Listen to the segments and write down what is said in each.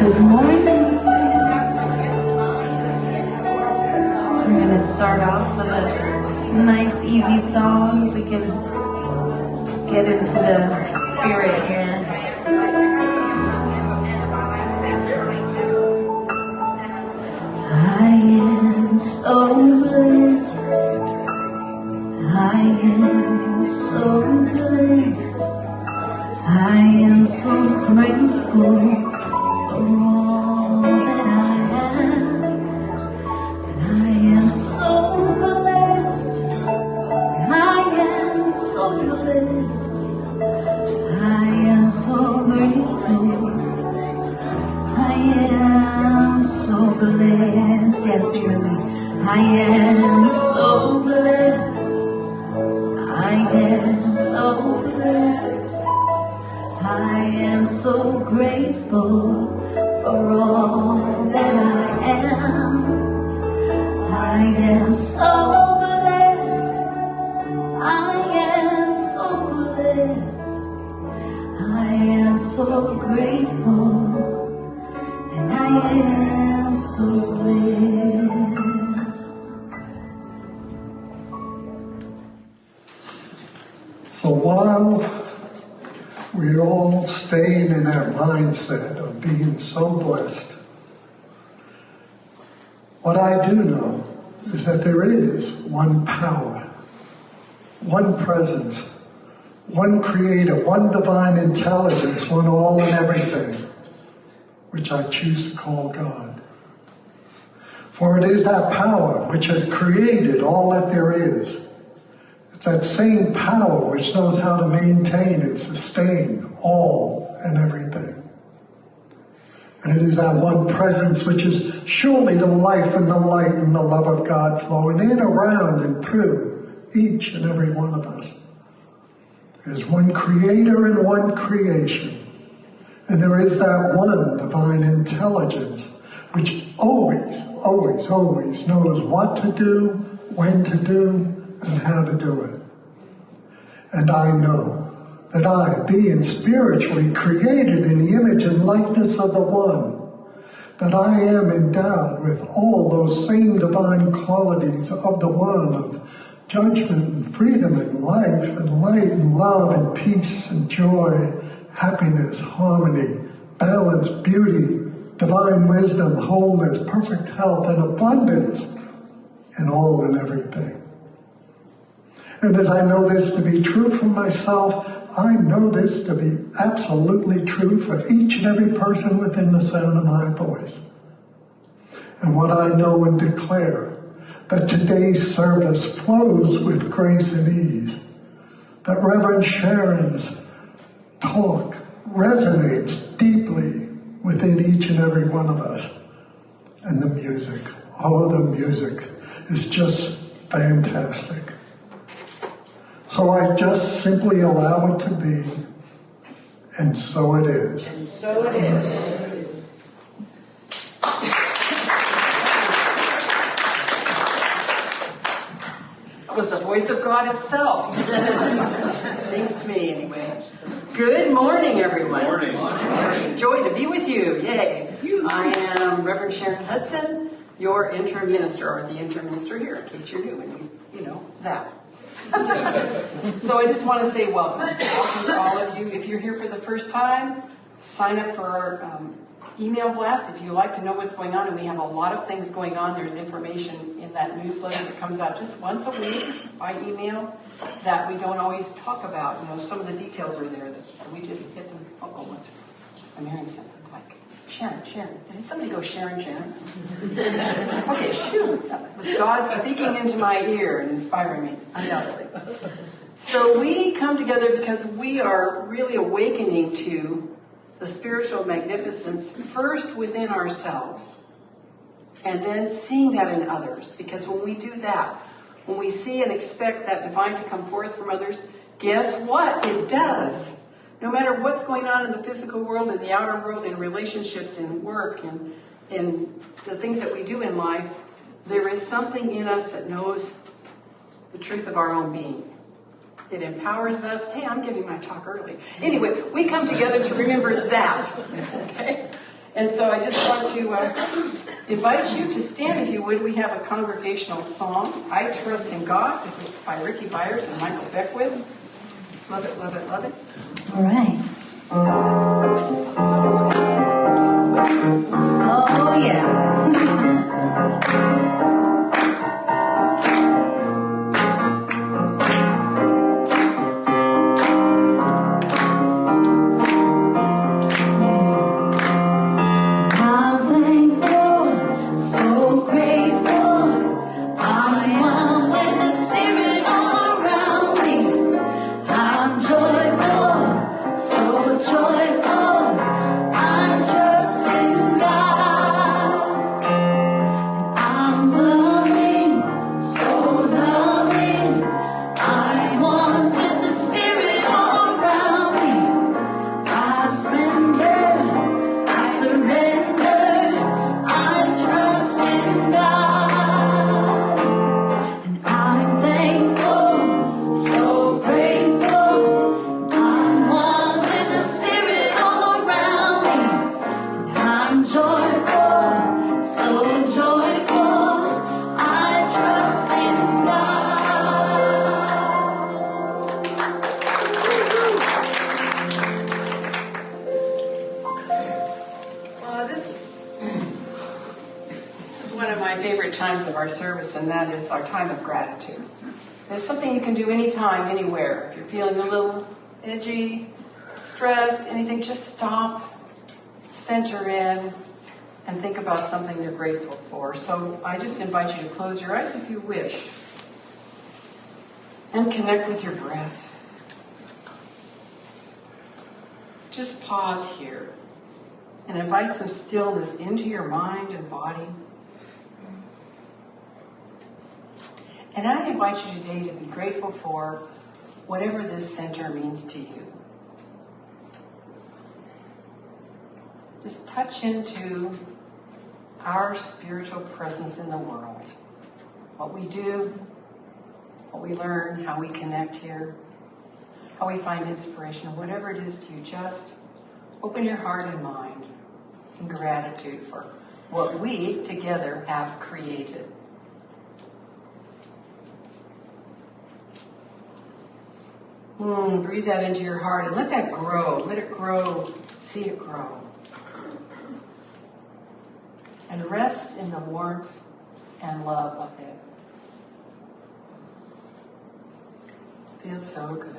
Good morning. We're going to start off with a nice, easy song. If we can get into the spirit here. I am so blessed. I am so blessed. I am so grateful for all that I have. And I am so blessed. I am so blessed. I am so grateful. I am so blessed. Yes, sing with me. I am so blessed. I am so blessed. I am so grateful for all that I am. I am so blessed. I am so blessed. I am so grateful. And I am so blessed. So while we're all staying in that mindset of being so blessed, what I do know is that there is one power, one presence, one creator, one divine intelligence, one all and everything, which I choose to call God. For it is that power which has created all that there is. It's that same power which knows how to maintain and sustain all and everything. And it is that one presence which is surely the life and the light and the love of God flowing in, around, and through each and every one of us. There is one creator and one creation. And there is that one divine intelligence which always, always, always knows what to do, when to do, and how to do it. And I know that I, being spiritually created in the image and likeness of the One, that I am endowed with all those same divine qualities of the One, of judgment and freedom and life and light and love and peace and joy, happiness, harmony, balance, beauty, divine wisdom, wholeness, perfect health, and abundance in all and everything. And as I know this to be true for myself, I know this to be absolutely true for each and every person within the sound of my voice. And what I know and declare, that today's service flows with grace and ease, that Reverend Sharon's talk resonates deeply within each and every one of us. And the music, oh, the music is just fantastic. So I just simply allow it to be, and so it is. And so it is. That was the voice of God itself. It seems to me, anyway. Good morning, everyone. Good morning. It's a joy to be with you. Yay. I am Reverend Sharon Hudson, your interim minister, or the interim minister here, in case you're new and you know that. So I just want to say welcome. Welcome to all of you. If you're here for the first time, sign up for our email blast if you like to know what's going on. And we have a lot of things going on. There's information in that newsletter that comes out just once a week by email that we don't always talk about. You know, some of the details are there that we just hit them. Oh, I'm hearing something like Sharon. Did somebody go Sharon? Okay, shoot. That was God speaking into my ear and inspiring me, undoubtedly. So we come together because we are really awakening to the spiritual magnificence first within ourselves and then seeing that in others. Because when we do that, when we see and expect that divine to come forth from others, guess what? It does. No matter what's going on in the physical world, in the outer world, in relationships, in work, and in the things that we do in life, there is something in us that knows the truth of our own being. It empowers us. Hey, I'm giving my talk early. Anyway, we come together to remember that. Okay? And so I just want to invite you to stand, if you would. We have a congregational song, I Trust in God. This is by Ricky Byers and Michael Beckwith. Love it, love it, love it. All right. Oh, yeah. Times of our service, and that is our time of gratitude. It's something you can do anytime, anywhere. If you're feeling a little edgy, stressed, anything, just stop, center in, and think about something you're grateful for. So I just invite you to close your eyes if you wish, and connect with your breath. Just pause here and invite some stillness into your mind and body. And I invite you today to be grateful for whatever this center means to you. Just touch into our spiritual presence in the world. What we do, what we learn, how we connect here, how we find inspiration, whatever it is to you, just open your heart and mind in gratitude for what we together have created. Breathe that into your heart and let that grow. Let it grow. See it grow. And rest in the warmth and love of it. Feels so good.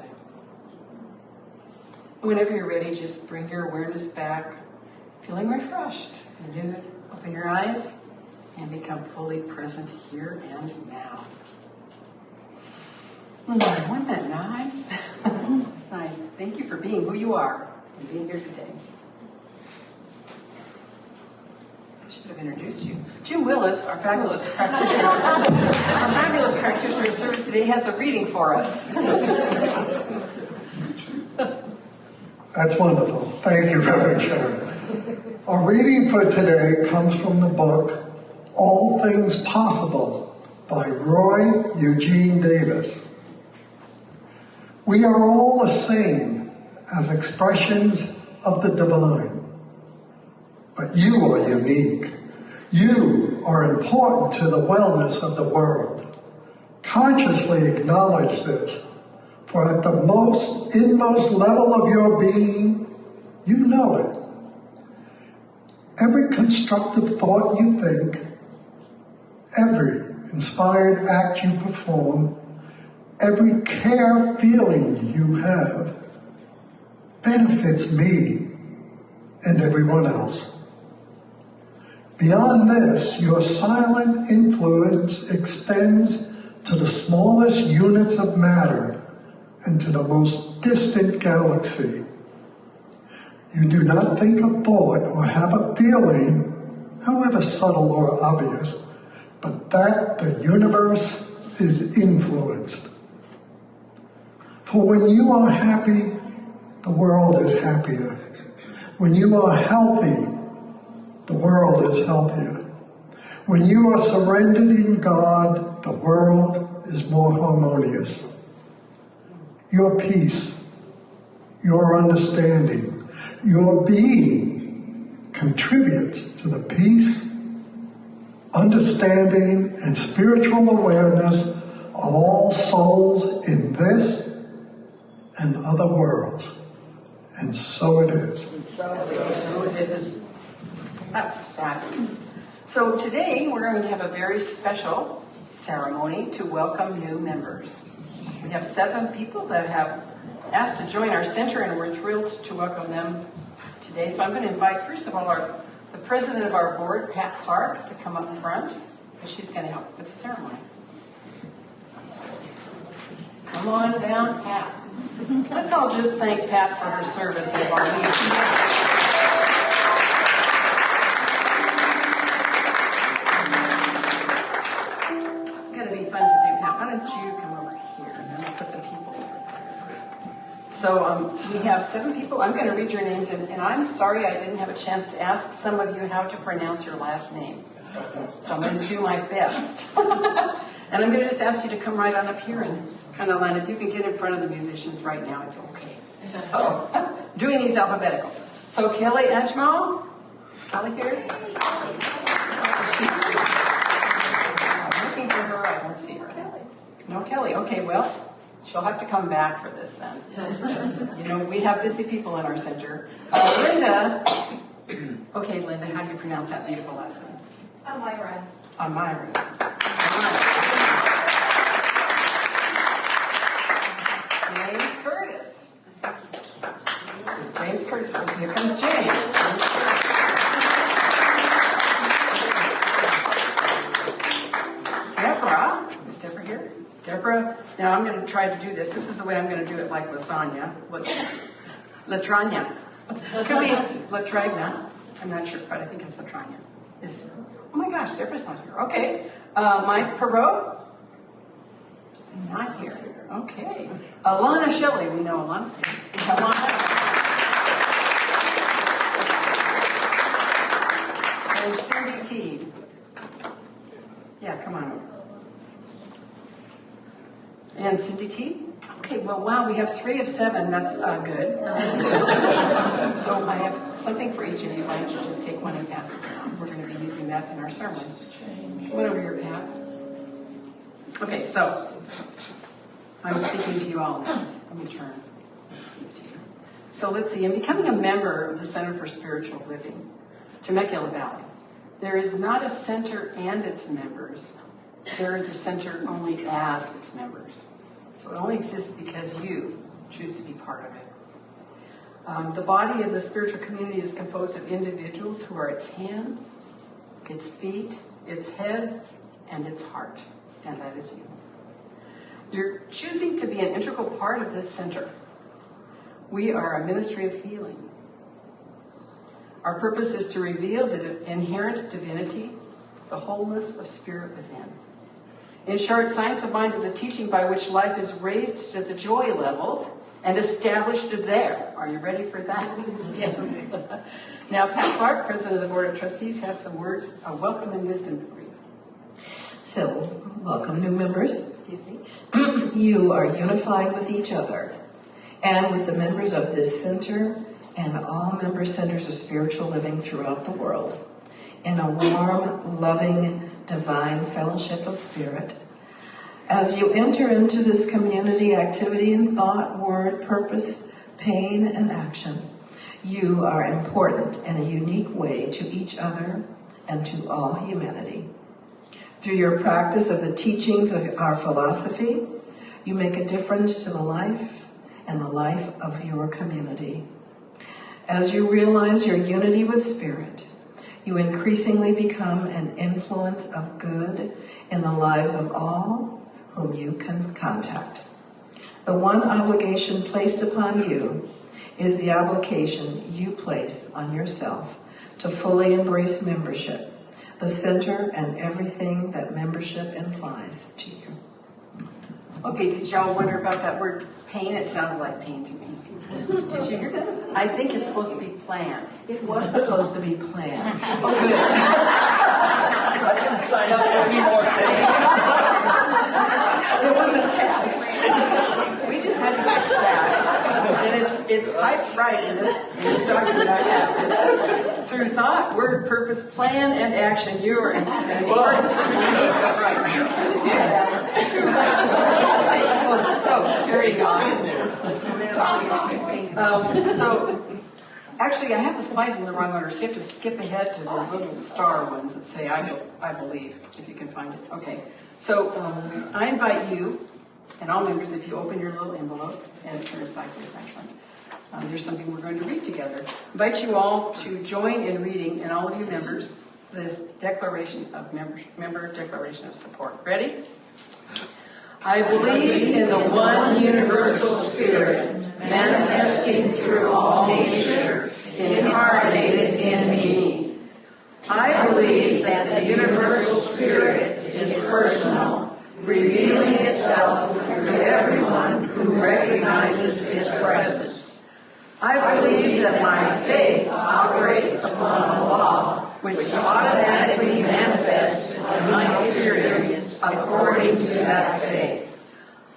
Whenever you're ready, just bring your awareness back, feeling refreshed, renewed. Open your eyes and become fully present here and now. Wasn't that nice? It's nice. Thank you for being who you are and being here today. I should have introduced you. Jim Willis, our fabulous practitioner, of service today, has a reading for us. That's wonderful. Thank you, Reverend Sharon. Our reading for today comes from the book All Things Possible by Roy Eugene Davis. We are all the same as expressions of the divine, but you are unique. You are important to the wellness of the world. Consciously acknowledge this, for at the inmost level of your being, you know it. Every constructive thought you think, every inspired act you perform, every care feeling you have benefits me and everyone else. Beyond this, your silent influence extends to the smallest units of matter and to the most distant galaxy. You do not think a thought or have a feeling, however subtle or obvious, but that the universe is influenced. For when you are happy, the world is happier. When you are healthy, the world is healthier. When you are surrendered in God, the world is more harmonious. Your peace, your understanding, your being contributes to the peace, understanding, and spiritual awareness of all souls in this and other worlds. And so it is. So it is. That's fabulous. So today we're going to have a very special ceremony to welcome new members. We have 7 people that have asked to join our center, and we're thrilled to welcome them today. So I'm going to invite, first of all, the president of our board, Pat Clark, to come up front, because she's going to help with the ceremony. Come on down, Pat. Let's all just thank Pat for her service as our leader. It's going to be fun to do, Pat. Why don't you come over here, and then we'll put the people over there. So we have 7 people. I'm going to read your names, and I'm sorry I didn't have a chance to ask some of you how to pronounce your last name. So I'm going to do my best. And I'm going to just ask you to come right on up here and kind of line up. You can get in front of the musicians right now. It's okay. So, doing these alphabetical. So Kelly Ajmal. Is Kelly here? I'm looking for her. I don't see her. No Kelly. Okay, well, she'll have to come back for this then. You know, we have busy people in our center. Linda. Okay, Linda, how do you pronounce that beautiful last name? Amira. Amira. James Curtis. James Curtis. Here comes James. Deborah. Is Deborah here? Deborah. Now I'm going to try to do this. This is the way I'm going to do it, like lasagna. Latranya. Could be Latragna. I'm not sure, but I think it's Latranya. Oh my gosh, Deborah's not here. Okay. Mike Perot? Not here. Okay. Alana Shelley. We know Alana's here. Alana. And Cindy T. Yeah, come on over. And Cindy T. Okay, well, wow, we have 3 of 7. That's good. So I have something for each of you. Why don't you just take one and pass it down? We're going to be using that in our sermon. Come over here, Pat. Okay, so I'm speaking to you all now. Let me turn and speak to you. So let's see. In becoming a member of the Center for Spiritual Living, Temecula Valley, there is not a center and its members. There is a center only as its members. So it only exists because you choose to be part of it. The body of the spiritual community is composed of individuals who are its hands, its feet, its head, and its heart. And that is you. You're choosing to be an integral part of this center. We are a ministry of healing. Our purpose is to reveal the inherent divinity, the wholeness of spirit within. In short, Science of Mind is a teaching by which life is raised to the joy level and established there. Are you ready for that? Yes. Now, Pat Clark, President of the Board of Trustees, has some words of welcome and wisdom for you. So, welcome new members. Excuse me. You are unified with each other and with the members of this center and all member centers of spiritual living throughout the world in a warm, loving, divine fellowship of spirit. As you enter into this community activity in thought, word, purpose, pain, and action, you are important in a unique way to each other and to all humanity. Through your practice of the teachings of our philosophy, you make a difference to the life and the life of your community. As you realize your unity with spirit, you increasingly become an influence of good in the lives of all whom you can contact. The one obligation placed upon you is the obligation you place on yourself to fully embrace membership, the center, and everything that membership implies to you. Okay, did y'all wonder about that word pain? It sounded like pain to me. Did you hear that? I think it's supposed to be planned. It was supposed to be planned. Oh, good. I didn't sign up for any more things. It was a test. We just had to fix that. And it's typed right in this document I have. It says, through thought, word, purpose, plan, and action, you are right. So, there you go. So, actually, I have the slides in the wrong order, so you have to skip ahead to those little star ones that say, I believe, if you can find it. Okay, so I invite you, and all members, if you open your little envelope, and turn aside, please, actually. There's something we're going to read together. I invite you all to join in reading, and all of you members, this declaration of member declaration of support. Ready? I believe in the one universal spirit, manifesting through all nature, incarnated in me. I believe that the universal spirit is personal, revealing itself to everyone who recognizes its presence. I believe that my faith operates upon a law which automatically manifests in my experience according to that faith.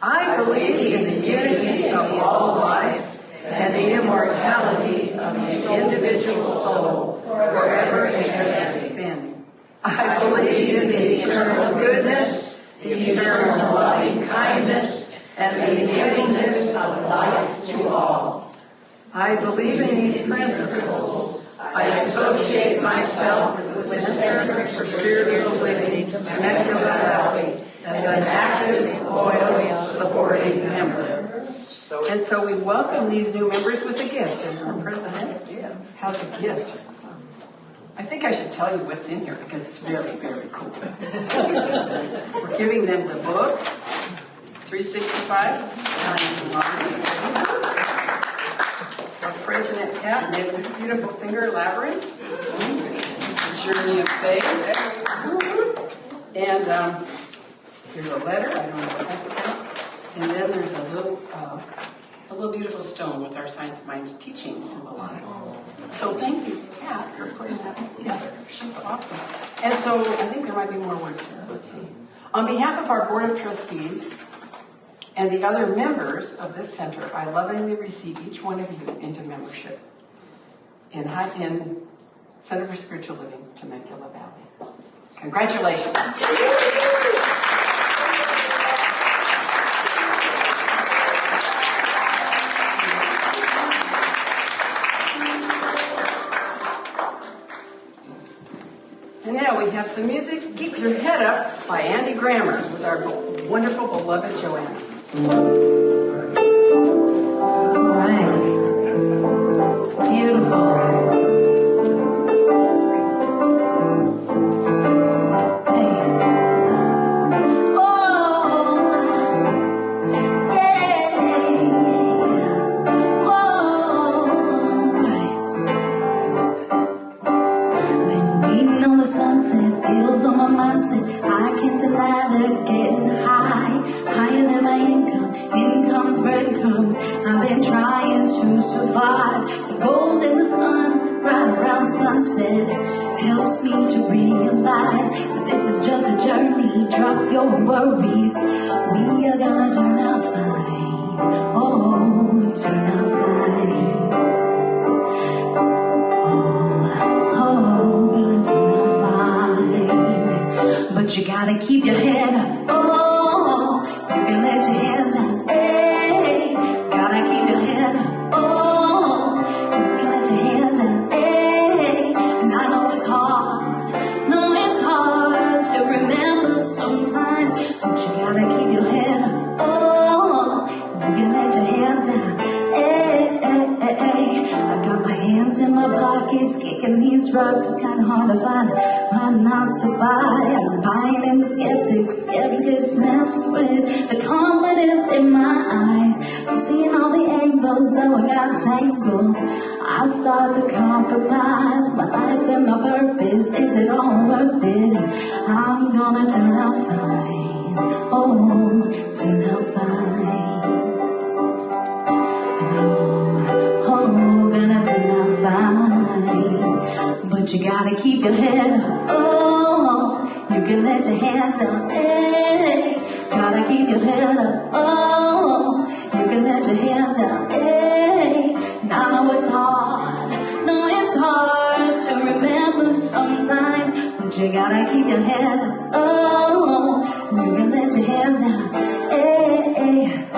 I believe in the unity of all life and the immortality of the individual soul forever expanding. I believe in the eternal goodness, the eternal loving kindness, and the givingness of life to all. I believe in these principles. I associate myself with the Center for Spiritual Living, Temecula Valley, as an active, loyal, supporting member. And so we welcome these new members with a gift, and our president has a gift. I think I should tell you what's in here because it's very, very cool. We're giving them the book, 365, Science and Modern. Our president Pat made this beautiful finger labyrinth, Journey of Faith. And there's a letter, I don't know what that's about. And then there's a little beautiful stone with our Science Mind teaching symbol on it. So thank you, Pat, for putting that together. She's awesome. And so I think there might be more words here. Let's see. On behalf of our Board of Trustees and the other members of this center, I lovingly receive each one of you into membership in Center for Spiritual Living, Temecula Valley. Congratulations. And now we have some music, Keep Your Head Up by Andy Grammer with our wonderful, beloved Joanna. All right. Beautiful. Helps me to realize that this is just a journey. Drop your worries. We are gonna turn out fine. Oh, turn out fine. Gonna turn out fine. But you gotta keep your head up. Oh, you can let your head down. Hey, gotta keep your head up. Oh, you can let your head down. And I know it's hard, to remember sometimes, but you gotta keep your head up. Oh, you can let your head down. I got my hands in my pockets, kicking these rocks. It's kinda hard to find not to buy. I'm buying in the skeptics mess with the confidence in my eyes. I'm seeing all the angles, though I got tangled. I start to compromise my life and my purpose. Is it all worth it? I'm gonna turn out fine. Oh, turn out fine. Gonna turn out fine. But you gotta keep your head up. Oh, you can let your head down. Hey, gotta keep your head up. Oh, you can let your head down. Hey, you gotta keep your head up. Oh, you can let your head down. Hey, hey.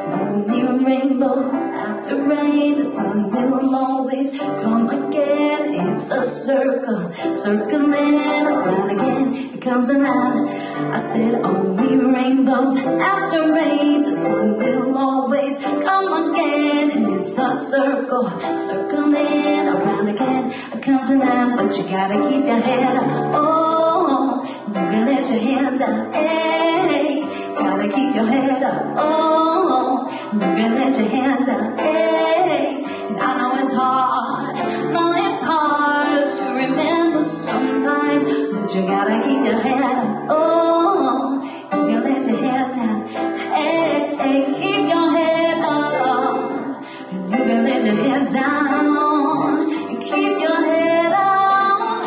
Only rainbows after rain, the sun will always come again. It's a circle, circling around again. It comes around. I said only rainbows after rain, the sun will always come again. And it's a circle, circling around again. It comes around, but you gotta keep your head up. Oh, you can let your head down. Hey, gotta keep your head up. Oh, you can let your head down. Hey, and I know it's hard. No, it's hard to remember sometimes, but you gotta keep your head up. Oh, you can let your head down. Hey, hey, keep your head up. And you can let your head down. And keep your head up.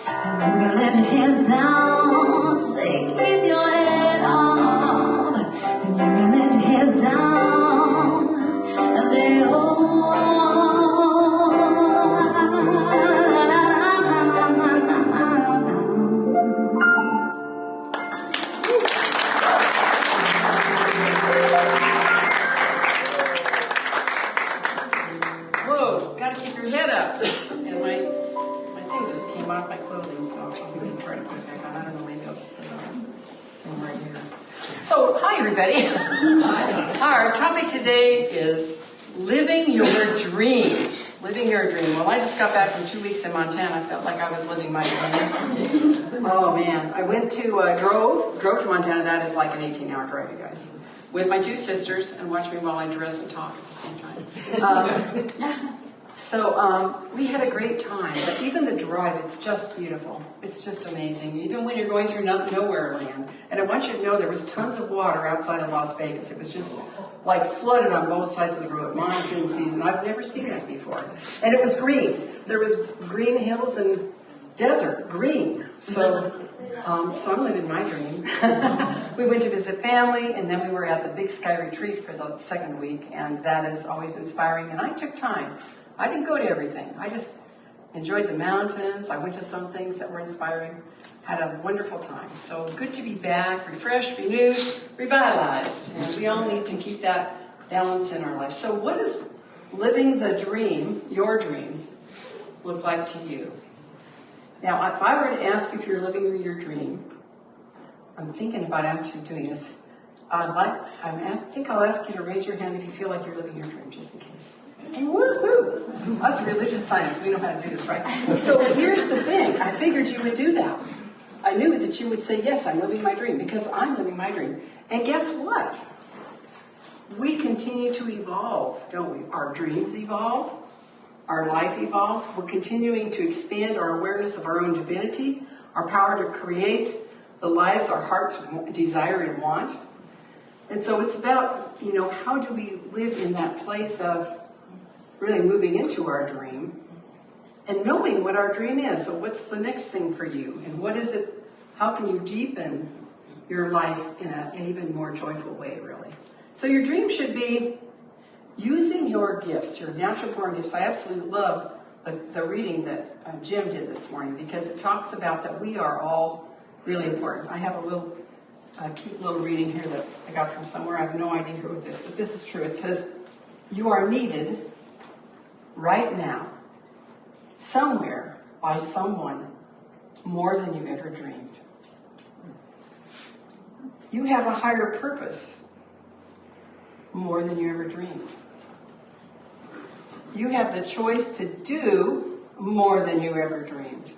And you can let your head down. Say, keep your head up. And you can let your head down. I say, Whoa, gotta keep your head up. And my thing just came off my clothing, so I'm going to try to put it back on. I don't know, maybe I'll just put it on this thing right here. So, hi everybody. Our topic today is living your dream. Living your dream. Well, I just got back from 2 weeks in Montana. I felt like I was living my dream. Oh man, I went to, drove to Montana. That is like an 18-hour drive, you guys. With my two sisters, and watch me while I dress and talk at the same time. So we had a great time, but even the drive, it's just beautiful. It's just amazing. Even when you're going through nowhere land. And I want you to know there was tons of water outside of Las Vegas. It was just like flooded on both sides of the road, monsoon season. I've never seen that before. And it was green. There was green hills and desert, green. So I'm living my dream. We went to visit family, and then we were at the Big Sky Retreat for the second week, and that is always inspiring. And I took time. I didn't go to everything. I just enjoyed the mountains. I went to some things that were inspiring. Had a wonderful time. So good to be back, refreshed, renewed, revitalized. And we all need to keep that balance in our life. So what does living the dream, your dream, look like to you? Now, if I were to ask you if you're living your dream, I'm thinking about actually doing this. I think I'll ask you to raise your hand if you feel like you're living your dream, just in case. And woohoo! Us religious science, we know how to do this, right? So here's the thing. I figured you would do that. I knew that you would say, yes, I'm living my dream, because I'm living my dream. And guess what? We continue to evolve, don't we? Our dreams evolve. Our life evolves. We're continuing to expand our awareness of our own divinity, our power to create the lives our hearts desire and want. And so it's about, how do we live in that place of really moving into our dream and knowing what our dream is. So what's the next thing for you? And what is it? How can you deepen your life in an even more joyful way, really? So your dream should be using your gifts, your natural born gifts. I absolutely love the reading that Jim did this morning, because it talks about that we are all really important. I have a little cute little reading here that I got from somewhere. I have no idea who wrote this, but this is true. It says, you are needed right now, somewhere, by someone more than you ever dreamed. You have a higher purpose more than you ever dreamed. You have the choice to do more than you ever dreamed.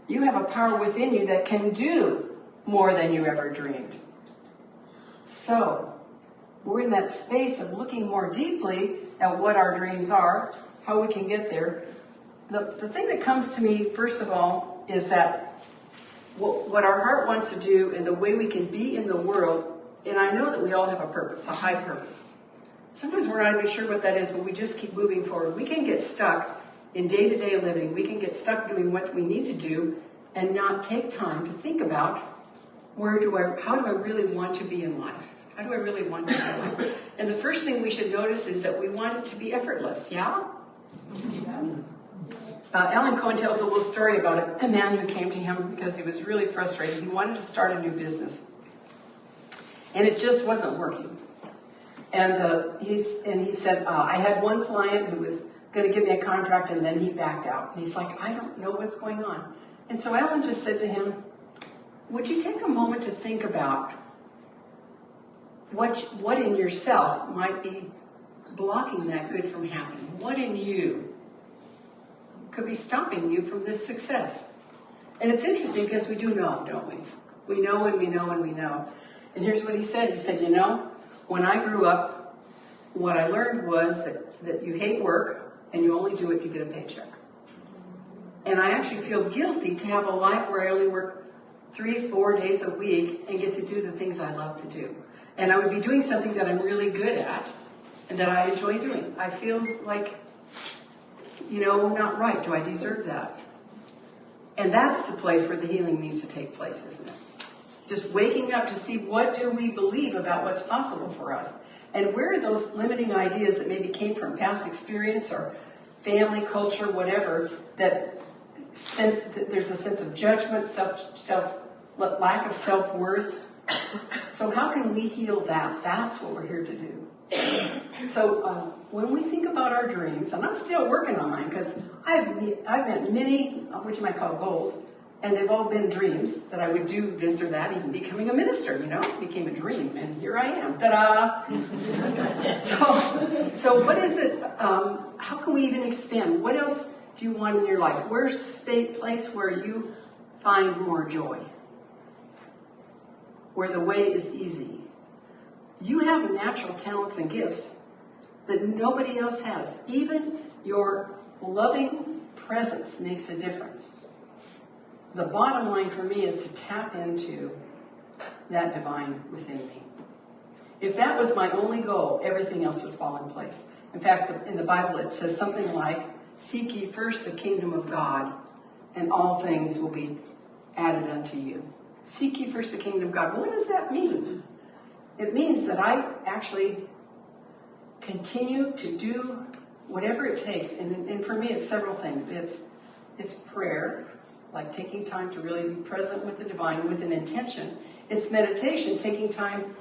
You have a power within you that can do more than you ever dreamed. So, we're in that space of looking more deeply at what our dreams are, how we can get there. The thing that comes to me, first of all, is that what our heart wants to do and the way we can be in the world, and I know that we all have a purpose, a high purpose. Sometimes we're not even sure what that is, but we just keep moving forward. We can get stuck in day-to-day living. We can get stuck doing what we need to do and not take time to think about how do I really want to be in life? How do I really want to be in life? And the first thing we should notice is that we want it to be effortless, yeah? Alan Cohen tells a little story about a man who came to him because he was really frustrated. He wanted to start a new business, and it just wasn't working. And he said, I had one client who was going to give me a contract, and then he backed out. And he's like, I don't know what's going on. And so Alan just said to him, would you take a moment to think about what in yourself might be blocking that good from happening? What in you could be stopping you from this success? And it's interesting because we do know, don't we? We know and we know and we know. And here's what he said. He said, when I grew up, what I learned was that you hate work and you only do it to get a paycheck. And I actually feel guilty to have a life where I only work 3-4 days a week and get to do the things I love to do. And I would be doing something that I'm really good at and that I enjoy doing. I feel like, not right. Do I deserve that? And that's the place where the healing needs to take place, isn't it? Just waking up to see, what do we believe about what's possible for us? And where are those limiting ideas that maybe came from past experience or family, culture, whatever, that sense that there's a sense of judgment, lack of self-worth. So how can we heal that? That's what we're here to do. So when we think about our dreams, and I'm still working on mine because I've met many, which you might call goals, and they've all been dreams that I would do this or that, even becoming a minister, became a dream, and here I am, ta-da! So what is it, how can we even expand? What else do you want in your life? Where's the place where you find more joy? Where the way is easy? You have natural talents and gifts that nobody else has. Even your loving presence makes a difference. The bottom line for me is to tap into that divine within me. If that was my only goal, everything else would fall in place. In fact, in the Bible it says something like, seek ye first the kingdom of God, and all things will be added unto you. Seek ye first the kingdom of God. What does that mean? It means that I actually continue to do whatever it takes. And for me, it's several things. It's prayer, like taking time to really be present with the divine with an intention. It's meditation, taking time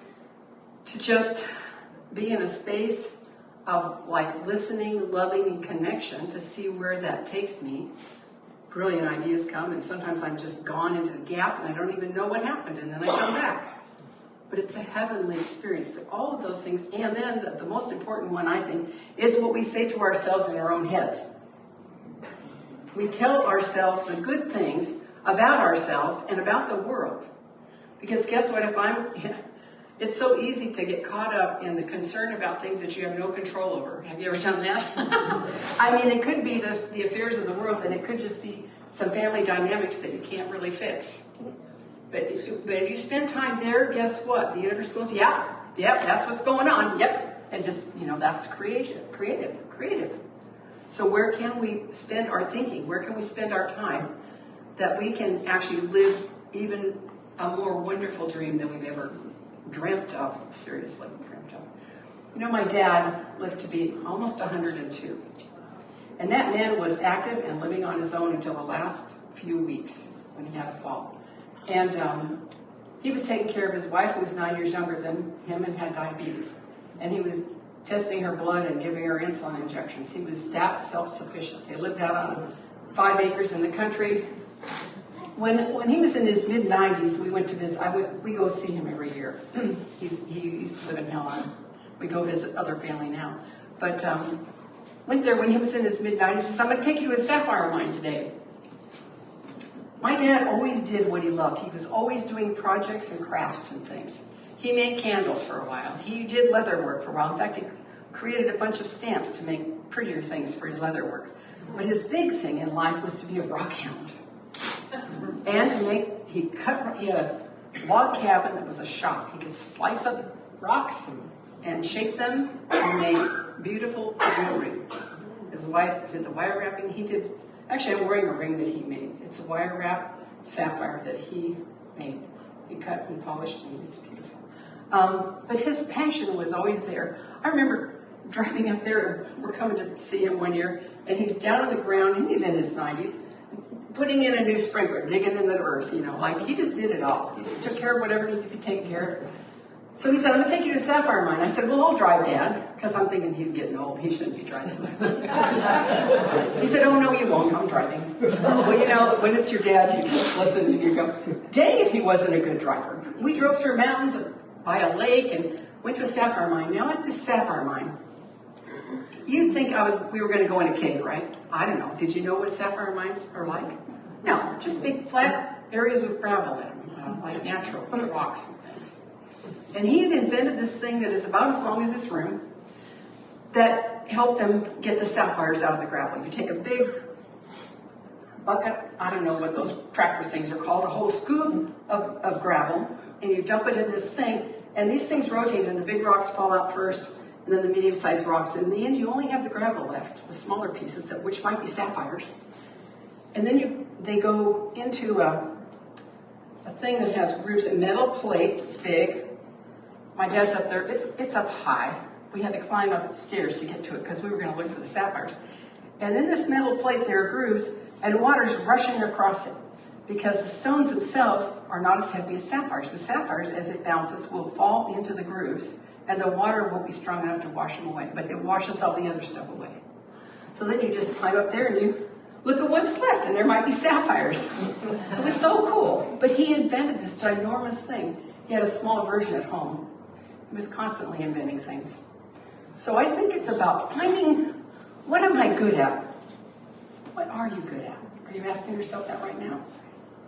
to just be in a space of like listening, loving, and connection to see where that takes me. Brilliant ideas come, and sometimes I'm just gone into the gap and I don't even know what happened, and then I come back. But it's a heavenly experience. But all of those things, and then the most important one, I think, is what we say to ourselves in our own heads. We tell ourselves the good things about ourselves and about the world. Because guess what, it's so easy to get caught up in the concern about things that you have no control over. Have you ever done that? I mean, it could be the affairs of the world, and it could just be some family dynamics that you can't really fix. But if you spend time there, guess what? The universe goes, yep, that's what's going on, yep. And just, that's creative. So where can we spend our thinking? Where can we spend our time that we can actually live even a more wonderful dream than we've ever dreamt of, seriously dreamt of. My dad lived to be almost 102. And that man was active and living on his own until the last few weeks when he had a fall. And he was taking care of his wife, who was 9 years younger than him and had diabetes. And he was testing her blood and giving her insulin injections. He was that self-sufficient. They lived out on 5 acres in the country. When he was in his mid-90s, we went to visit. We go see him every year. He used to live in Helen. We go visit other family now. But went there when he was in his mid-90s. He says, I'm going to take you to a sapphire mine today. My dad always did what he loved. He was always doing projects and crafts and things. He made candles for a while. He did leather work for a while. In fact, he created a bunch of stamps to make prettier things for his leather work. But his big thing in life was to be a rock hound. And he had a log cabin that was a shop. He could slice up rocks and shape them and make beautiful jewelry. His wife did the wire wrapping. Actually, I'm wearing a ring that he made. It's a wire wrap sapphire that he made. He cut and polished, and it's beautiful. But his passion was always there. I remember driving up there. We're coming to see him one year, and he's down on the ground, and he's in his 90s, putting in a new sprinkler, digging into the earth, like he just did it all. He just took care of whatever needed to be taken care of. So he said, I'm going to take you to Sapphire Mine. I said, well, I'll drive, Dad, because I'm thinking he's getting old. He shouldn't be driving. He said, oh, no, you won't. I'm driving. Well, when it's your dad, you just listen and you go. Dave, he wasn't a good driver. We drove through mountains by a lake and went to a sapphire mine. Now, at this sapphire mine, you'd think we were going to go in a cave, right? I don't know. Did you know what sapphire mines are like? No, just big flat areas with gravel in them, like natural rocks and things. And he had invented this thing that is about as long as this room that helped them get the sapphires out of the gravel. You take a big bucket, I don't know what those tractor things are called, a whole scoop of gravel, and you dump it in this thing, and these things rotate, and the big rocks fall out first, and then the medium-sized rocks. And in the end, you only have the gravel left, the smaller pieces, which might be sapphires. And then they go into a thing that has grooves, a metal plate. It's big. My dad's up there. It's up high. We had to climb up stairs to get to it because we were going to look for the sapphires. And in this metal plate, there are grooves, and water's rushing across it because the stones themselves are not as heavy as sapphires. The sapphires, as it bounces, will fall into the grooves, and the water won't be strong enough to wash them away, but it washes all the other stuff away. So then you just climb up there and you look at what's left, and there might be sapphires. It was so cool. But he invented this ginormous thing. He had a small version at home. He was constantly inventing things. So I think it's about finding, what am I good at? What are you good at? Are you asking yourself that right now?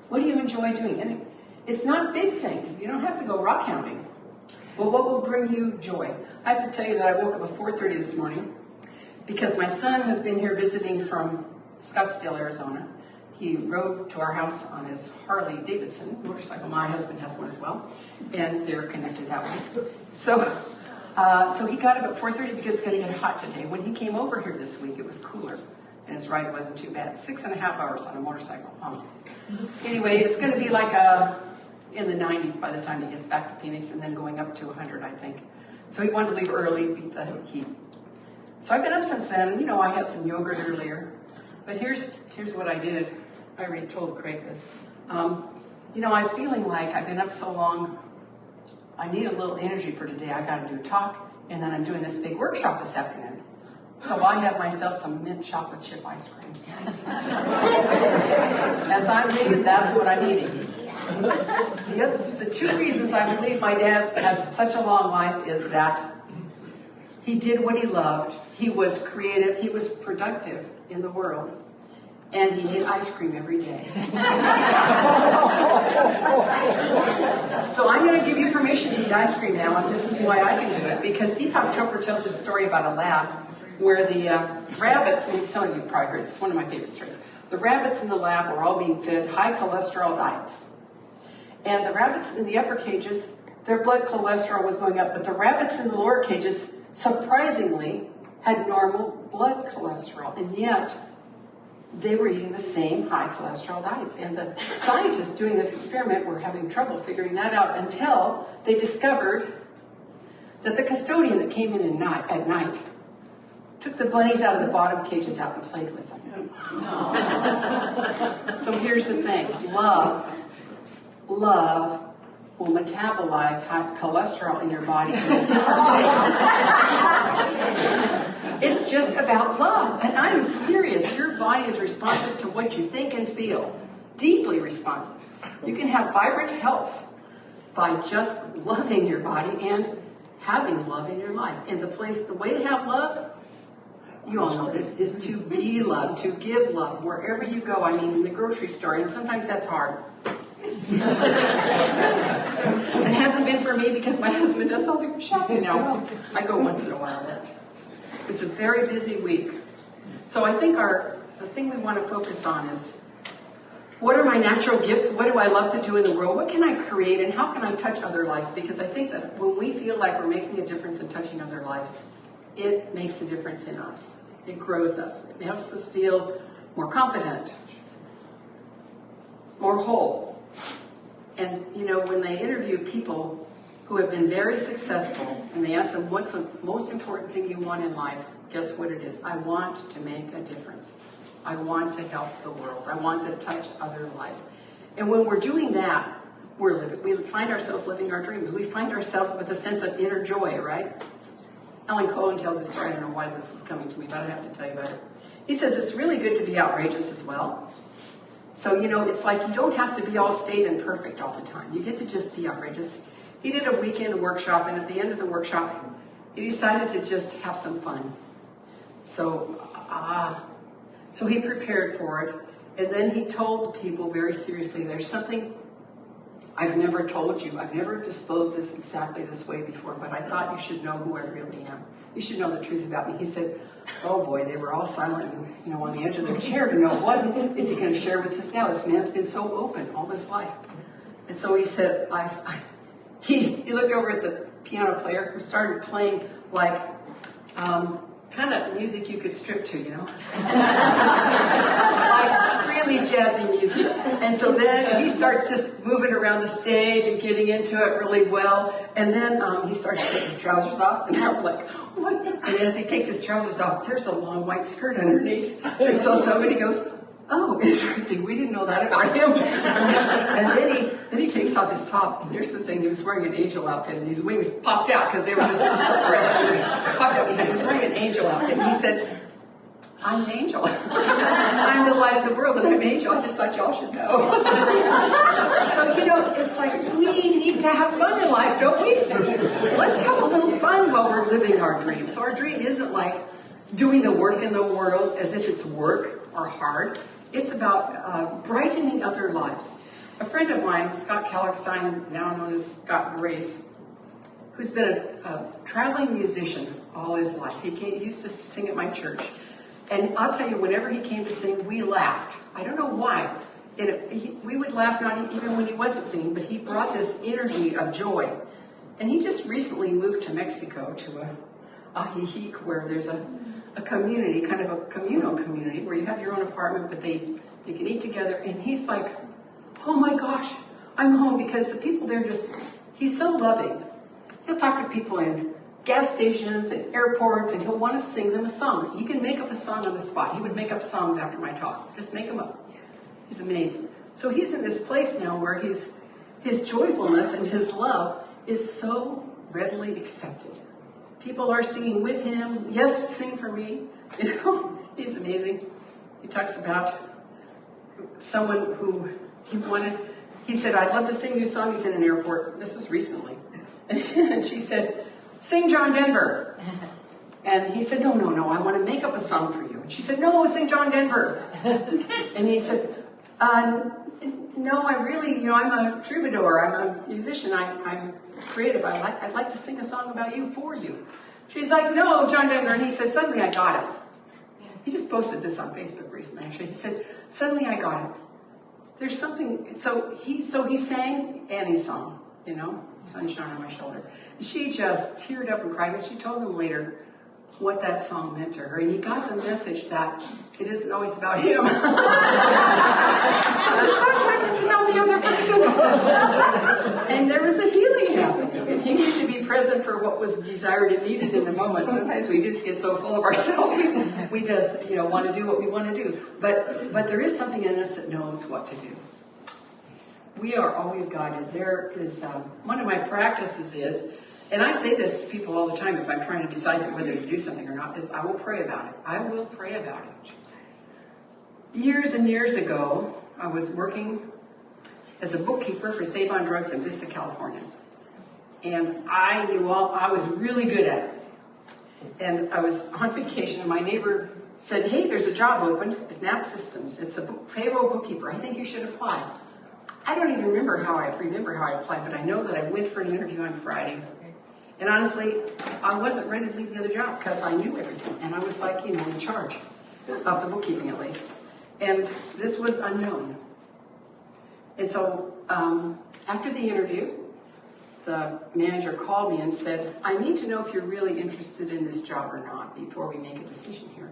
What do you enjoy doing? And it's not big things. You don't have to go rock hounding. But what will bring you joy? I have to tell you that I woke up at 4:30 this morning because my son has been here visiting from Scottsdale, Arizona. He rode to our house on his Harley Davidson motorcycle. My husband has one as well, and they're connected that way. So he got up at 4:30 because it's going to get hot today. When he came over here this week, it was cooler, and his ride wasn't too bad. 6.5 hours on a motorcycle. Anyway, it's going to be like in the 90s by the time he gets back to Phoenix, and then going up to 100, I think. So he wanted to leave early, beat the heat. So I've been up since then. I had some yogurt earlier. But here's what I did. I already told Craig this. I was feeling like I've been up so long, I need a little energy for today. I got to do a talk, and then I'm doing this big workshop this afternoon. So I have myself some mint chocolate chip ice cream. As I'm leaving, that's what I'm eating. The two reasons I believe my dad had such a long life is that he did what he loved. He was creative. He was productive in the world. And he ate ice cream every day. So I'm going to give you permission to eat ice cream now, and this is why I can do it. Because Deepak Chopra tells this story about a lab where the rabbits, maybe some of you probably heard, it's one of my favorite stories. The rabbits in the lab were all being fed high cholesterol diets. And the rabbits in the upper cages, their blood cholesterol was going up, but the rabbits in the lower cages, surprisingly, had normal blood cholesterol. And yet, they were eating the same high cholesterol diets. And the scientists doing this experiment were having trouble figuring that out until they discovered that the custodian that came in at night took the bunnies out of the bottom cages out and played with them. So here's the thing. Love will metabolize high cholesterol in your body in a different way. It's just about love. And I'm serious. Your body is responsive to what you think and feel. Deeply responsive. You can have vibrant health by just loving your body and having love in your life. And the way to have love, you all know this, is to be loved, to give love wherever you go. I mean, in the grocery store, and sometimes that's hard. It hasn't been for me because my husband does all the shopping now. Well, I go once in a while. It's a very busy week. So I think the thing we want to focus on is, what are my natural gifts? What do I love to do in the world? What can I create, and how can I touch other lives? Because I think that when we feel like we're making a difference in touching other lives, it makes a difference in us. It grows us. It helps us feel more confident, more whole. And, when they interview people who have been very successful, and they ask them, what's the most important thing you want in life? Guess what it is? I want to make a difference. I want to help the world. I want to touch other lives. And when we're doing that, we find ourselves living our dreams. We find ourselves with a sense of inner joy, right? Alan Cohen tells a story. I don't know why this is coming to me, but I have to tell you about it. He says it's really good to be outrageous as well. So, it's like you don't have to be all staid and perfect all the time. You get to just be outrageous. He did a weekend workshop, and at the end of the workshop, he decided to just have some fun. So he prepared for it, and then he told people very seriously, there's something I've never told you. I've never disclosed this exactly this way before, but I thought you should know who I really am. You should know the truth about me. He said, oh boy, they were all silent and, on the edge of their chair to know what is he going to share with us now. This man's been so open all his life. And so he said, he looked over at the piano player who started playing like kind of music you could strip to, like really jazzy music. And so then he starts just moving around the stage and getting into it really well. And then he starts to take his trousers off, and I'm like, what? And as he takes his trousers off, there's a long white skirt underneath. And so somebody goes, oh, interesting, we didn't know that about him. And then he takes off his top, and here's the thing, he was wearing an angel outfit, and his wings popped out because they were just suppressed. Popped out behind. He was wearing an angel outfit, and he said, I'm an angel. I'm the light of the world, and I'm an angel. I just thought y'all should know. So, it's like we need to have fun in life, don't we? Let's have a little fun while we're living our dream. So our dream isn't like doing the work in the world as if it's work or hard. It's about brightening other lives. A friend of mine, Scott Kallichstein, now known as Scott Grace, who's been a traveling musician all his life. He used to sing at my church. And I'll tell you, whenever he came to sing, we laughed. I don't know why. We would laugh not even when he wasn't singing, but he brought this energy of joy. And he just recently moved to Mexico to a Ajijic, where there's a community, kind of a communal community, where you have your own apartment, but they can eat together. And he's like, oh my gosh, I'm home, because the people there he's so loving. He'll talk to people in gas stations and airports, and he'll want to sing them a song. He can make up a song on the spot. He would make up songs after my talk. Just make them up. He's amazing. So he's in this place now where his joyfulness and his love is so readily accepted. People are singing with him. Yes, sing for me. He's amazing. He talks about someone who he said, I'd love to sing you a song. He's in an airport. This was recently. And she said, sing John Denver. And he said, no, I want to make up a song for you. And she said, no, sing John Denver. And he said, no, I really, I'm a troubadour. I'm a musician. I'm creative. I'd like to sing a song about you for you. She's like, no, John Denver. And he said, suddenly I got it. He just posted this on Facebook recently, actually. He said, suddenly I got it. There's something, so he sang Annie's song, Sunshine on My Shoulder. She just teared up and cried, and she told him later what that song meant to her. And he got the message that it isn't always about him. Sometimes it's about the other person. And there was a healing happening. He needed to be present for what was desired and needed in the moment. Sometimes we just get so full of ourselves, we just, want to do what we want to do. But there is something in us that knows what to do. We are always guided. There is, one of my practices is, and I say this to people all the time if I'm trying to decide whether to do something or not, is I will pray about it. I will pray about it. Years and years ago, I was working as a bookkeeper for Save on Drugs in Vista, California. And I was really good at it. And I was on vacation, and my neighbor said, hey, there's a job open at NAP Systems. It's a payroll bookkeeper. I think you should apply. I don't even remember how I applied, but I know that I went for an interview on Friday. And honestly, I wasn't ready to leave the other job because I knew everything. And I was like, in charge of the bookkeeping at least. And this was unknown. And so after the interview, the manager called me and said, I need to know if you're really interested in this job or not before we make a decision here.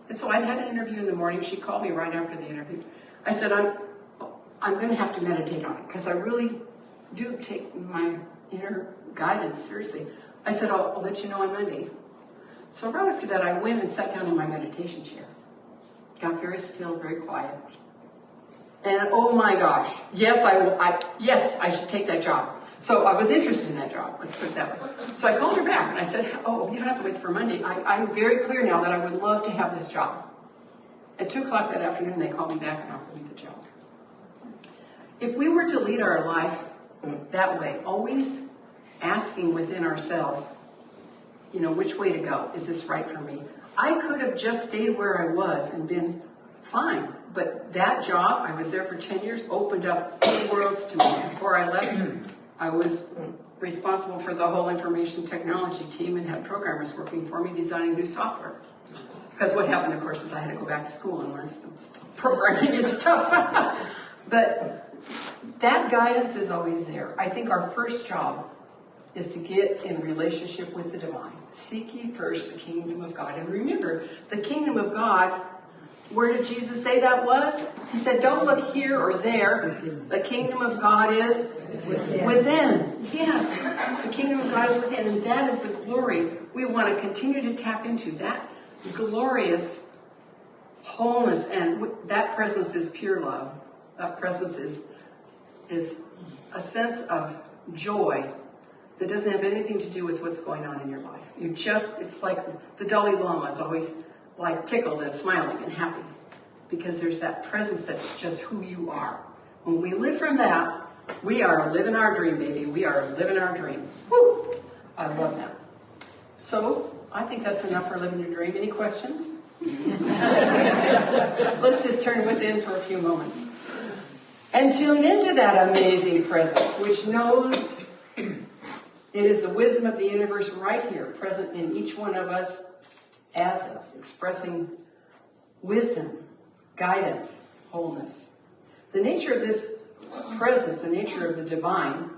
And so I had an interview in the morning. She called me right after the interview. I said, I'm going to have to meditate on it because I really do take my inner guidance, seriously. I said, I'll let you know on Monday. So right after that, I went and sat down in my meditation chair. Got very still, very quiet. And oh my gosh, yes, I should take that job. So I was interested in that job, let's put it that way. So I called her back and I said, oh, you don't have to wait for Monday. I'm very clear now that I would love to have this job. At 2 o'clock that afternoon, they called me back and offered me the job. If we were to lead our life that way, always asking within ourselves, you know, which way to go? Is this right for me? I could have just stayed where I was and been fine. But that job, I was there for 10 years, opened up new worlds to me. Before I left, I was responsible for the whole information technology team and had programmers working for me designing new software. Because what happened, of course, is I had to go back to school and learn some programming and stuff. But that guidance is always there. I think our first job is to get in relationship with the divine. Seek ye first the kingdom of God. And remember, the kingdom of God, where did Jesus say that was? He said, don't look here or there. The kingdom of God is within. Yes, the kingdom of God is within. And that is the glory we want to continue to tap into. That glorious wholeness. And that presence is pure love. That presence is a sense of joy that doesn't have anything to do with what's going on in your life. It's like the Dalai Lama is always like tickled and smiling and happy because there's that presence that's just who you are. When we live from that, we are living our dream, baby. We are living our dream. Woo! I love that. So I think that's enough for living your dream. Any questions? Let's just turn within for a few moments and tune into that amazing presence, which knows it is the wisdom of the universe right here, present in each one of us as us, expressing wisdom, guidance, wholeness. The nature of this presence, the nature of the divine,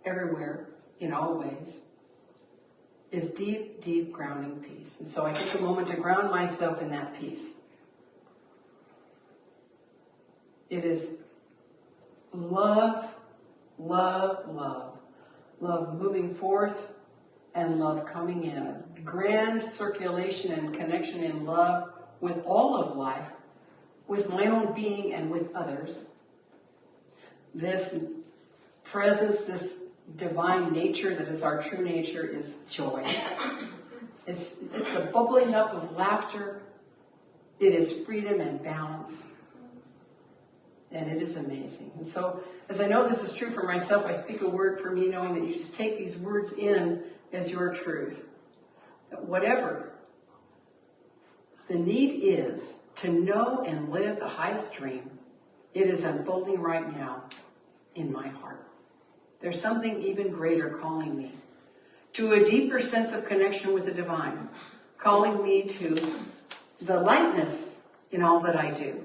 everywhere, in all ways, is deep, deep grounding peace. And so I take a moment to ground myself in that peace. It is love, love, love. Love moving forth and love coming in. A grand circulation and connection in love with all of life, with my own being and with others. This presence, this divine nature that is our true nature is joy. It's the bubbling up of laughter. It is freedom and balance. And it is amazing. And so, as I know this is true for myself, I speak a word for me, knowing that you just take these words in as your truth. That whatever the need is to know and live the highest dream, it is unfolding right now in my heart. There's something even greater calling me to a deeper sense of connection with the divine, calling me to the lightness in all that I do,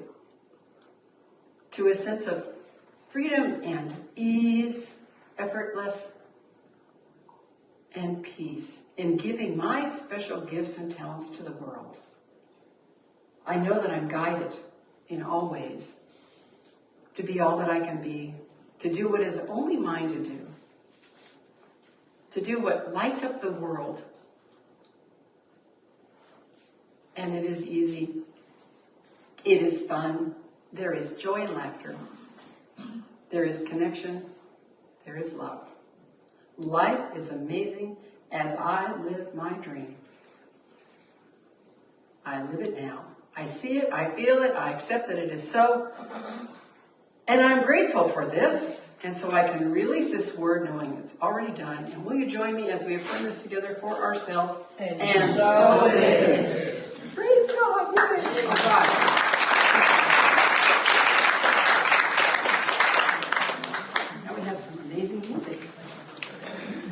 to a sense of freedom and ease, effortless, and peace in giving my special gifts and talents to the world. I know that I'm guided in all ways to be all that I can be, to do what is only mine to do what lights up the world. And it is easy. It is fun. There is joy and laughter. There is connection. There is love. Life is amazing as I live my dream. I live it now. I see it, I feel it, I accept that it is so. And I'm grateful for this. And so I can release this word knowing it's already done. And will you join me as we affirm this together for ourselves? And so it is. Praise God. Yay. Oh, God. Amazing music.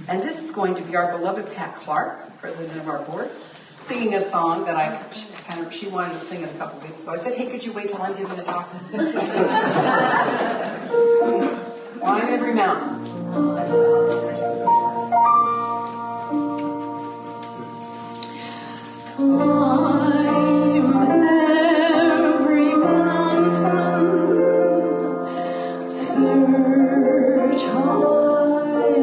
And this is going to be our beloved Pat Clark, president of our board, singing a song that she wanted to sing it a couple weeks ago. I said, hey, could you wait till I'm giving the talk? Climb every mountain. Climb every mountain, search high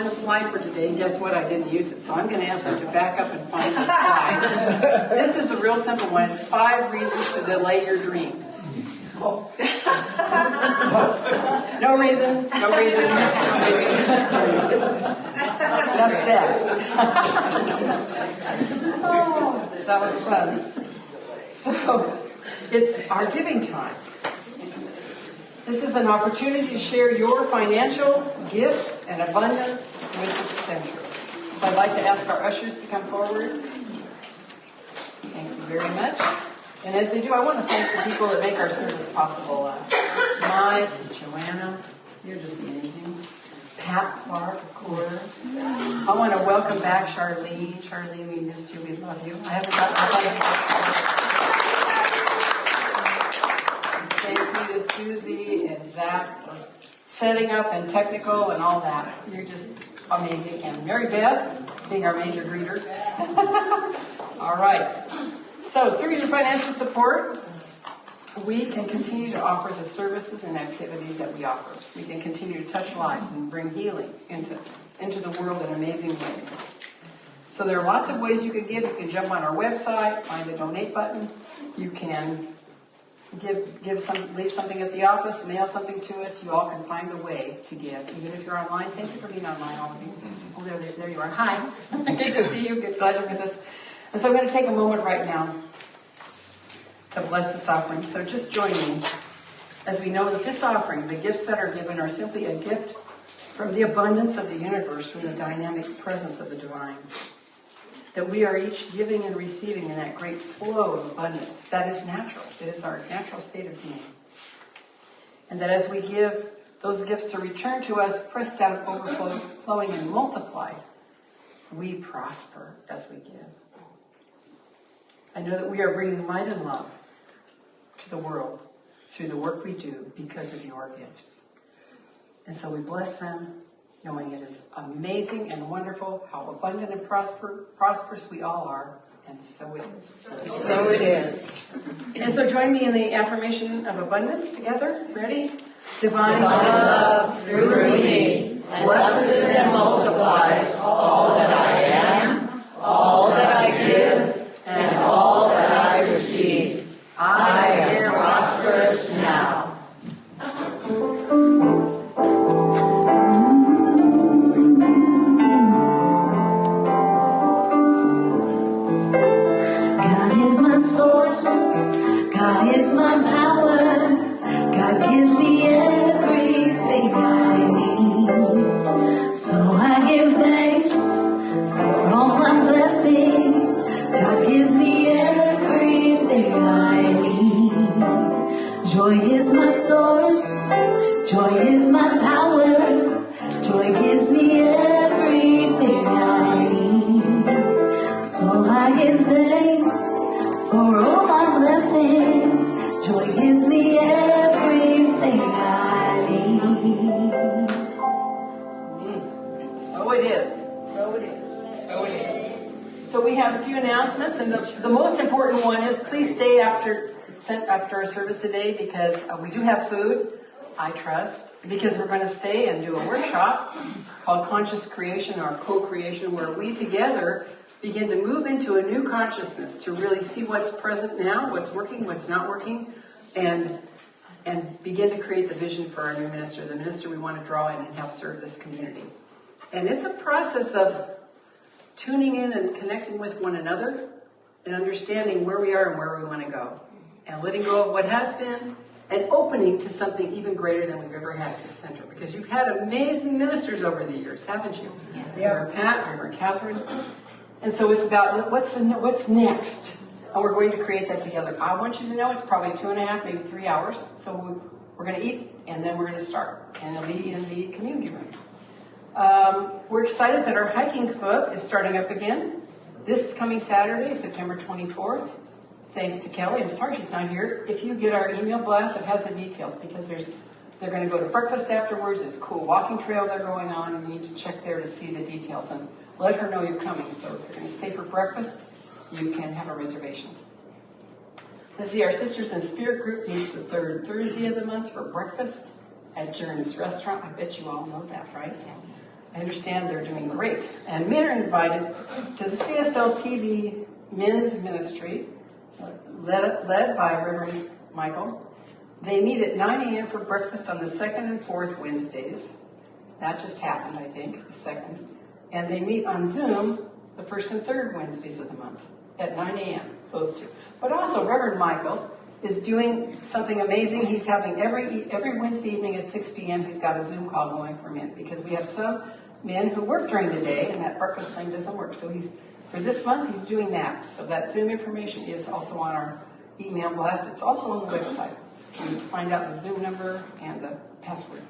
one slide for today. Guess what? I didn't use it, so I'm going to ask them to back up and find the slide. This is a real simple one. It's 5 reasons to delay your dream. No reason. Enough said. Oh, that was fun. So, it's our giving time. This is an opportunity to share your financial gifts and abundance with the center. So I'd like to ask our ushers to come forward. Thank you very much. And as they do, I want to thank the people that make our service possible. Mike and Joanna, you're just amazing. Pat Clark, of course. I want to welcome back Charlene. Charlene, we missed you. We love you. I haven't gotten to thank you to Susie and Zach for setting up and technical and all that. You're just amazing. And Mary Beth, being our major greeter. All right. So through your financial support, we can continue to offer the services and activities that we offer. We can continue to touch lives and bring healing into the world in amazing ways. So there are lots of ways you can give. You can jump on our website, find the donate button. You can leave something at the office, mail something to us. You all can find the way to give. Even if you're online, thank you for being online, all of you. Oh, there you are. Hi. Good to see you. Good pleasure with us. And so I'm going to take a moment right now to bless this offering. So just join me as we know that this offering, the gifts that are given, are simply a gift from the abundance of the universe, from the dynamic presence of the divine. That we are each giving and receiving in that great flow of abundance. That is natural. It is our natural state of being. And that as we give, those gifts are returned to us, pressed down, overflowing, and multiplied. We prosper as we give. I know that we are bringing light and love to the world through the work we do because of your gifts. And so we bless them, knowing it is amazing and wonderful how abundant and prosperous we all are, and so it is. So it is. And so join me in the affirmation of abundance together. Ready? Divine Love through me blesses and multiplies all that I am, all that I give, and all that I receive. I am prosperous now. God is my source, God is my power, God gives me everything I need. So I give thanks for all my blessings, God gives me everything I need. Joy is my source, joy is my power, joy gives me everything I need. So I give thanks for all my blessings, joy gives me everything I need. So it is. So it is. So it is. So we have a few announcements, and the most important one is please stay after our service today, because we do have food, I trust, because we're going to stay and do a workshop called Conscious Creation, or Co-Creation, where we together begin to move into a new consciousness to really see what's present now, what's working, what's not working, and begin to create the vision for our new minister, the minister we want to draw in and have serve this community. And it's a process of tuning in and connecting with one another and understanding where we are and where we want to go, and letting go of what has been and opening to something even greater than we've ever had at this center. Because you've had amazing ministers over the years, haven't you? Yeah. Reverend Pat, Reverend Catherine. And so it's about what's next. And we're going to create that together. I want you to know it's probably 2.5, maybe 3 hours. So we're going to eat, and then we're going to start. And it'll be in the community room. We're excited that our hiking club is starting up again this coming Saturday, September 24th. Thanks to Kelly. I'm sorry she's not here. If you get our email blast, it has the details, because they're going to go to breakfast afterwards. There's a cool walking trail they're going on, and you need to check there to see the details and let her know you're coming. So if you're going to stay for breakfast, you can have a reservation. Let's see, our Sisters in Spirit group meets the third Thursday of the month for breakfast at Journey's Restaurant. I bet you all know that, right? I understand they're doing great. And men are invited to the CSL TV Men's Ministry, led by Reverend Michael. They meet at 9 a.m. for breakfast on the 2nd and 4th Wednesdays. That just happened, I think, the 2nd. And they meet on Zoom the 1st and 3rd Wednesdays of the month at 9 a.m., those two. But also, Reverend Michael is doing something amazing. He's having every Wednesday evening at 6 p.m. he's got a Zoom call going for men, because we have some men who work during the day and that breakfast thing doesn't work. So for this month he's doing that. So that Zoom information is also on our email blast. It's also on the website. You need to find out the Zoom number and the password.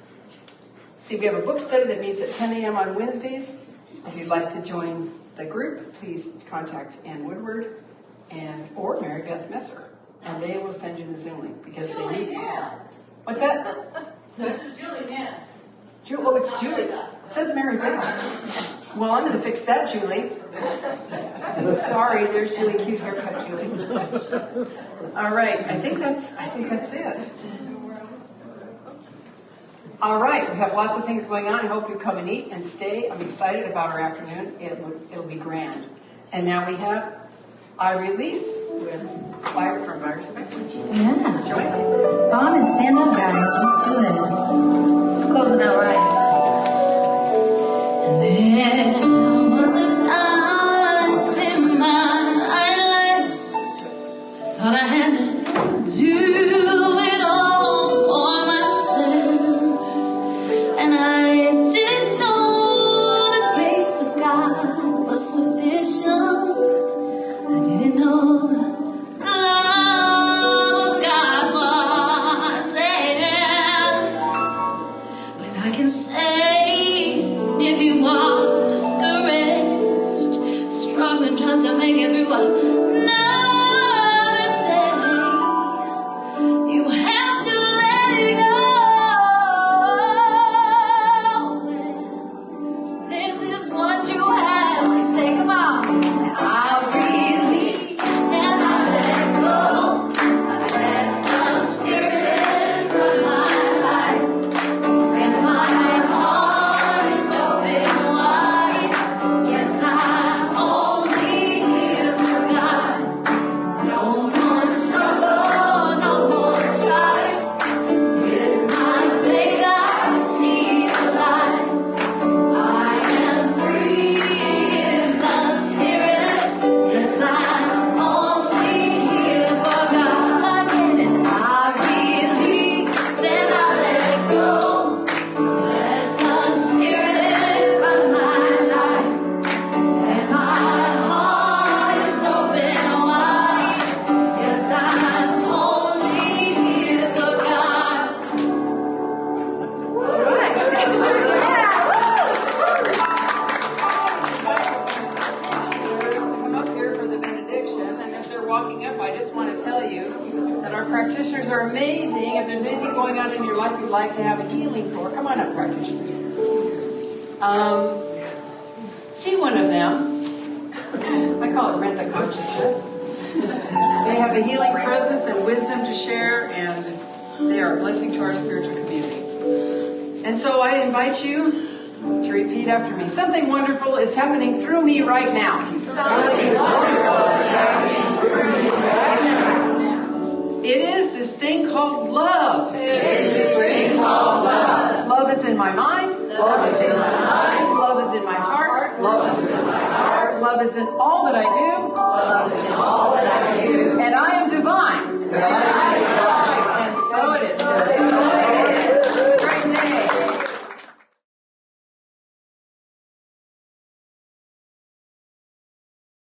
See, we have a book study that meets at 10 a.m. on Wednesdays. If you'd like to join the group, please contact Ann Woodward or Mary Beth Messer, and they will send you the Zoom link, because they need. What's that? Julie, yeah. Oh, it's Julie. It says Mary Beth. Well, I'm going to fix that, Julie. Sorry, there's Julie. Cute haircut, Julie. All right, I think that's it. All right, we have lots of things going on. I hope you come and eat and stay. I'm excited about our afternoon. It'll be grand. And now we have I Release with Fire from Fire Spectrum. Yeah. Join me. Come on and stand up, guys. Let's do this. Let's close it out right. And there was a time in my life, thought I had to do it all for myself, and I didn't know the grace of God was sufficient. I didn't know the love of God was there. But I can say, if you are discouraged, struggling just to make it through another day, you have to let it go. This is what you have to say. Come on. I'll release and I let go. I let the Spirit run my life. And my heart is open wide. Yes, I'm only here for God. No more struggle, no more strife. With my faith I see the light. I am free in the Spirit. Yes, I'm only here for God. And I release and I let go. Let the Spirit run my life. And my heart is open wide. Yes, I'm only here for God. All right. Come up here for the benediction, and as they're walking up, I just want to tell you that our practitioners are amazing. If there's anything going on in your life you'd like to have a healing for, come on up, practitioners. See one of them. I call it rent a consciousness. They have a healing presence and wisdom to share, and they are a blessing to our spiritual community. And so I invite you to repeat after me. Something wonderful is happening through me right now. It is this thing called love. Love is in my mind. Love is in my mind. Love is in my heart. Love is in my heart. Love is in all that I do. Love is in all that I do. And I am divine.